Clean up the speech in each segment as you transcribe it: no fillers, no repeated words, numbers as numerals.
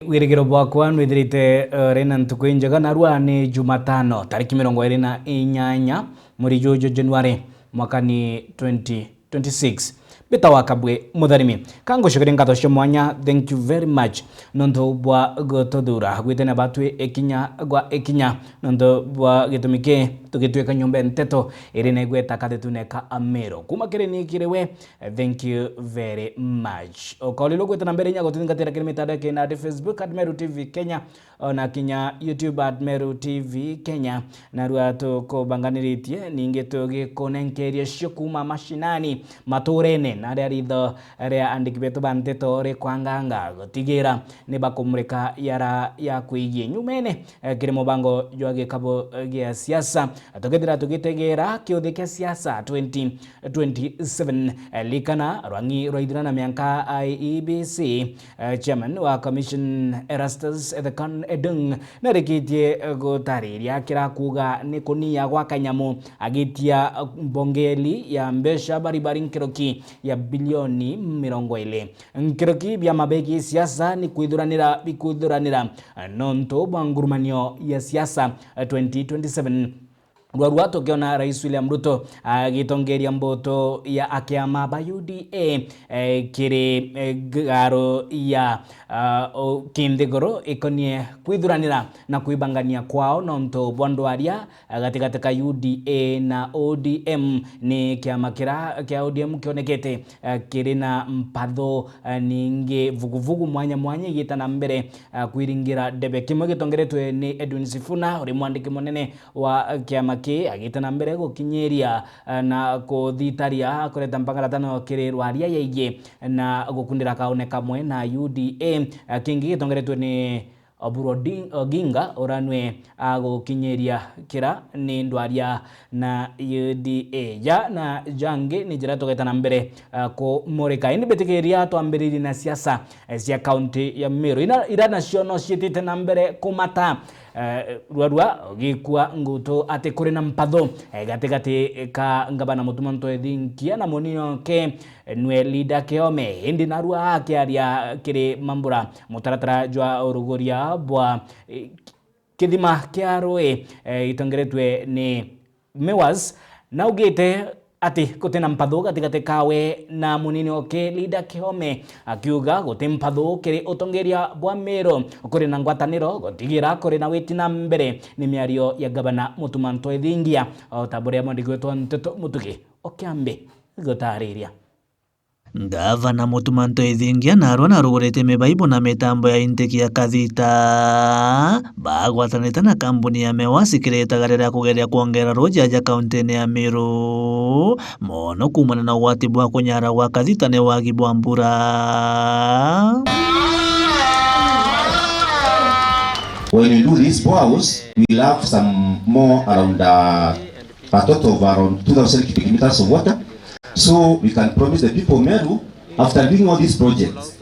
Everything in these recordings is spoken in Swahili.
Wirigiro bwakwa nwithirite rina ntuku njega narua ni Jumatano tariki 28 muri jojo Januari mwaka ni 2026 bita wakabwe mutharimi kango shukiri ngato cio mwanya. Thank you very much nonto bwa gotodura gwitena batwe ekinya gwa ekinya nonto bwa gitumike tugitweka nyumba nteto irina igweta katetuneka amero kuma kireni kirewe. Thank you very much okolilo gwetana mbere nyago tuningatira kirimita ke na Facebook @Meru TV Kenya na kinya YouTube @Meru TV Kenya narua tukubanganiritie ninge tugikonenkeria cio kuma mashinani maturene na ritho ria andiki betu banteto ri kwanganga gotigira ni bakumurika yara ya kuigie nyumene kiri mubango jwa gikabo gia siasa tugithira tugitegera kiuthi kia siasa 2027 likana rangi roidana mianka IEBC chairman wa commission Erastus Edung narikitie gutariria kira kuga ni kunia gwa kanyamu agitia mbongeli ya mbesha baribari nkiroki ya bilioni 20 nkiroki bya mabegi siasa ni kuidhuranira nonto bwangurumanio ya siasa 2027 Rwarua tukiona Rais William Ruto gitongeria mboto ya akiama ba UDA kiri garo ya kindegoro ikonie kuidhuranira na kuibangania kwao nonto bwandwaria gatika UDA na ODM ni kiama kia ODM kionekete kiri na mpatho ninge vuguvugu mwanya gitana mbere kuiringira debe kimwe gitongeretwe ni Edwin Sifuna uri mwandiki munene wa kiama agitana mbere gukinyeria na kuthitaria kureta mpangaratano kiri rwaria yaige na gukundira kaone kamwe na UDA kingi gitongeretwe ni Oburu Oginga oranwe agukinyeria kira ni ndwaria na UDA ya na jange ni jira tugitana mbere ko moreka ini betigeria twambiriri na siasa cia county ya Meru ira national city na mbere kumata rwarua gikwa nguto ate kuri na mpatho gatigati ka ngabana mutumanto ethinkia na munio ke nwe leader keome hindi narua akiaria kiri mambura mutaratara jwa uruguria bwa kithima kia rui itongeretwe ni Mewas na ugite ati kutena mpatho gatigati kawe na munini oke leader keome akiuga guti mpatho kiri utongeria bwa Meru kuri na ngwataniro gotigira kuri na witina mbere ni miario ya gabana mutumanto ethingia tabure mondigwetwa nteto mutugi okiambe gotariria Gavana Mutumanto Ethingia narua narugurite mibaibo na mitambo ya inteki ya kathita bagwatanite na kambuni ya Mewas ikiretagarira kugeria kuongera rojaja kaunti ya Meru mono kumana na ugwati bwa kunyara gwa kathita ni wagi bwa mbura. When we do this house, we'll have some more around a total of around 2,000 cubic meters of water. So we can promise the people Meru, after doing all these projects,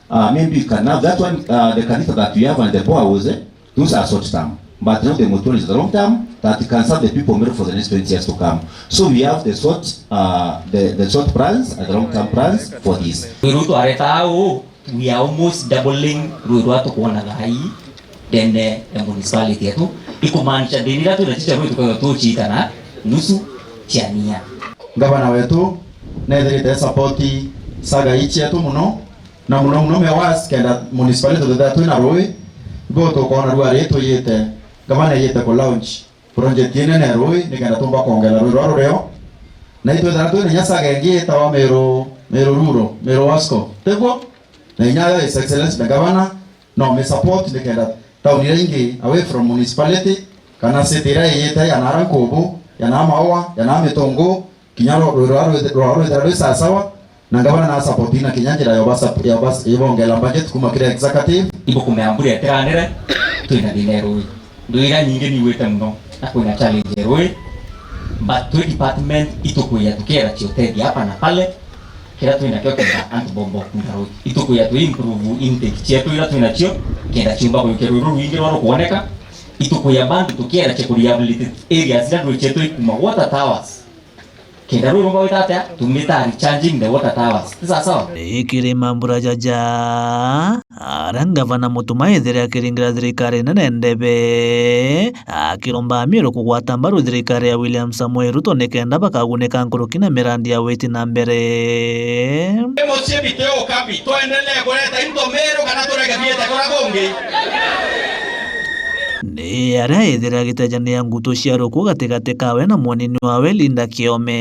maybe we can have that one, the canita that we have and the house, those are short term. But now the motor is the long term that can serve the people Meru for the next 20 years to come. So we have the short plans and the long term plans for this. We are almost doubling Ruiru to Kuanagai, then the municipality. Ikumanisha denira tunachicha wetu kwa chitana nusu chania. Gavana wetu nethirite support saga ichi yetu muno na muno Mewas kenda municipality tutatu na roi goto kona rua reto yete gavana yete ko launch project yene na roi nikenda tumba kongela roi reo na ito datu ni nyasa gengi tawa Meru Wasco tego na nyaya his excellence the governor no me support nikenda tauni rengi away from municipality kana setira yete ya narankobo ya namawa ya nametongo kinyaro rwaro sawa na gavana na supportina kinyanjira ya basa ibongela budget kuma kire executive ibo kumeamburi ateranire tuina dinero nduira nyingi ni wete muno na kuna challenge roi but to department itukuya tukera chiotedia hapa na pale kila tuina kyo kenda antibombo ndaro itukuya tu improve intake chetu ila tuina chio kenda chumba kwa kero wingi waro kuoneka itukuya bantu tukera che reliability areas ndio chetu kuma water towers kenda ruru ngo itate tumita recharging the water towers sasa ikiri mambura jaja arangavana Mutuma ethere akiringira thirikari nene ndebe akiromba amiro kugwata mbaru thirikari ya William Samoei Ruto nikenda bakaguneka nguruki na mirandi ya witi na mbere emosie biteo kapi twendelee kuleta intomero kana tureke biete kora bonge ni aria ethere agitejania nguto cia ruku gatigati kawe na mwanini wawe Linda Kiome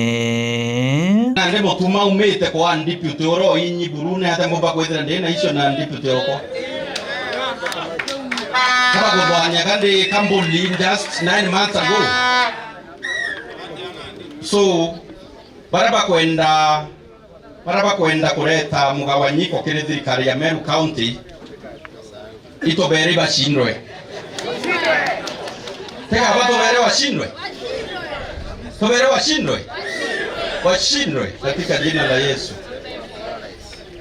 nande Mutuma umite kwa deputy oro inyi burune hata ngomba kwethera ndena icio na deputy oko kama gobanya kandi Kambuli just 9 months ago. So baraba kwenda kuleta mugawanyiko kiri thirikari ya Meru County itobere bashindwe tega batobere washindwe katika jina la Yesu,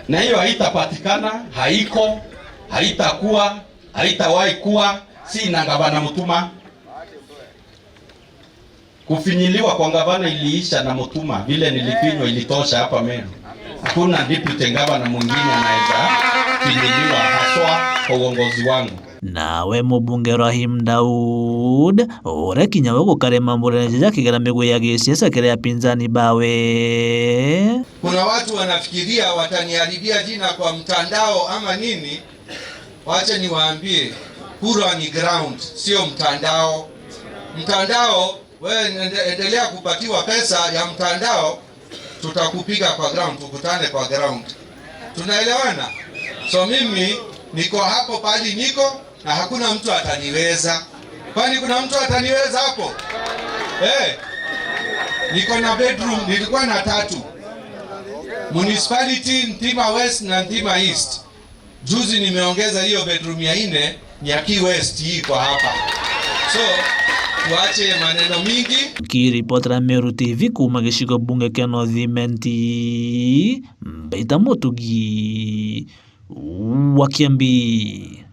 na hiyo haitapatikana, haiko, haitakuwa, haitawahi kuwa. Si na gavana Mutuma. Kufinyiliwa kwa gavana iliisha na Mutuma, vile nilifinywa ilitosha hapa Meru. Hakuna deputy gavana mwingine anaweza finyiliwa haswa kwa uongozi wangu. nawe mubunge Rahim Daud ore kinyawe gukarema mbureneja kigera migwe ya gisiasa kire pinzani bawe. Kuna watu wanafikiria wataniharibia jina kwa mtandao ama nini. Wacha niwaambie, kura ni ground, sio mtandao. Mtandao wewe endelea kupatiwa pesa ya mtandao, tutakupiga kwa ground, tukutane kwa ground. Tunaelewana? So mimi niko hapo pali niko na hakuna mtu ataniweza. Kwani kuna mtu ataniweza hapo? Niko na bedroom, nilikuwa na 3. Municipality Ntima West na Ntima East. Juzi nimeongeza hiyo bedroom ya 4 Nyaki West hii kwa hapa. So tuache maneno mingi. Kiripotera Meru TV kuma gicigo bunge kia North-Imenti Mbaita Mutugi wa Kiambi.